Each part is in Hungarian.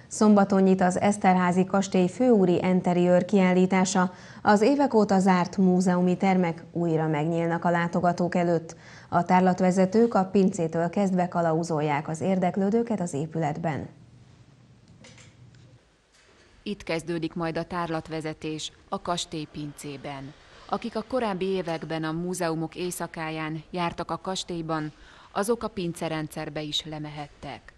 Szombaton nyit az Eszterházy kastély főúri enteriőr kiállítása. Az évek óta zárt múzeumi termek újra megnyílnak a látogatók előtt. A tárlatvezetők a pincétől kezdve kalauzolják az érdeklődőket az épületben. Itt kezdődik majd a tárlatvezetés a kastély pincében. Akik a korábbi években a múzeumok éjszakáján jártak a kastélyban, azok a pincerendszerbe is lemehettek.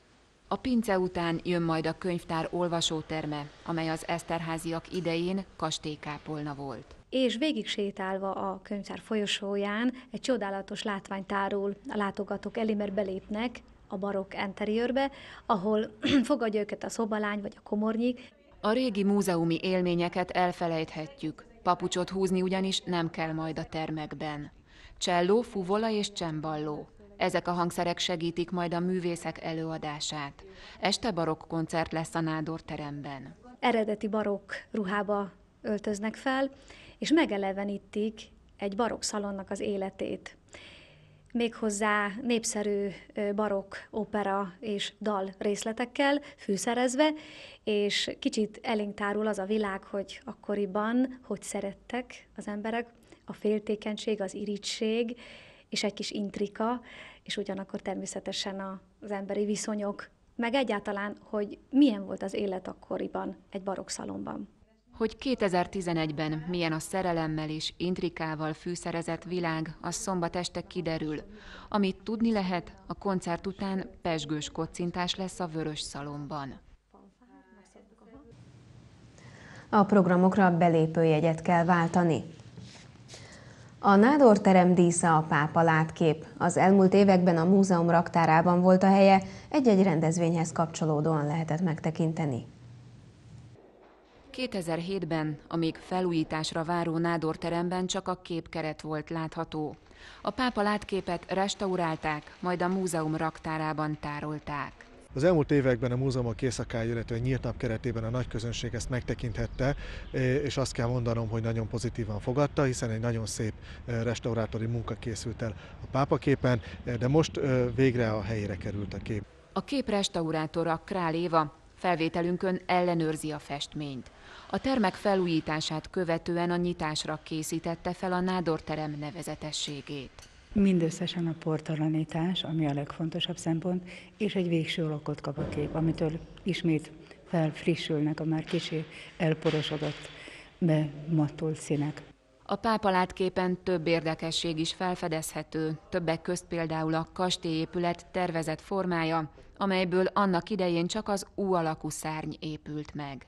A pince után jön majd a könyvtár olvasóterme, amely az eszterháziak idején kastélykápolna volt. És végig sétálva a könyvtár folyosóján egy csodálatos látvány tárul a látogatók elé, mert belépnek a barokk enteriőrbe, ahol fogadja őket a szobalány vagy a komornyik. A régi múzeumi élményeket elfelejthetjük. Papucsot húzni ugyanis nem kell majd a termekben. Cselló, fuvola és cemballó. Ezek a hangszerek segítik majd a művészek előadását. Este barokk koncert lesz a Nádor teremben. Eredeti barokk ruhába öltöznek fel, és megelevenítik egy barokk szalonnak az életét. Méghozzá népszerű barokk opera és dal részletekkel fűszerezve, és kicsit elénk tárul az a világ, hogy akkoriban hogy szerettek az emberek, a féltékenység, az irigység, és egy kis intrika, és ugyanakkor természetesen az emberi viszonyok, meg egyáltalán, hogy milyen volt az élet akkoriban egy barokk szalonban. Hogy 2011-ben milyen a szerelemmel és intrikával fűszerezett világ, az szombat este kiderül. Amit tudni lehet, a koncert után pezsgős kocintás lesz a Vörös Szalonban. A programokra belépőjegyet kell váltani. A Nádor terem dísze a pápa látkép. Az elmúlt években a múzeum raktárában volt a helye, egy-egy rendezvényhez kapcsolódóan lehetett megtekinteni. 2007-ben, a még felújításra váró Nádor teremben csak a képkeret volt látható. A pápa látképet restaurálták, majd a múzeum raktárában tárolták. Az elmúlt években a múzeumok éjszakája, illetve nyílt nap keretében a nagy közönség ezt megtekinthette, és azt kell mondanom, hogy nagyon pozitívan fogadta, hiszen egy nagyon szép restaurátori munka készült el a pápaképen, de most végre a helyére került a kép. A kép restaurátora Král Éva felvételünkön ellenőrzi a festményt. A termek felújítását követően a nyitásra készítette fel a Nádor terem nevezetességét. Mindösszesen a portalanítás, ami a legfontosabb szempont, és egy végső alakot kap a kép, amitől ismét felfrissülnek a már kicsi elporosodott, bemattolt színek. A pápa látképen több érdekesség is felfedezhető, többek közt például a kastélyépület tervezett formája, amelyből annak idején csak az U alakú szárny épült meg.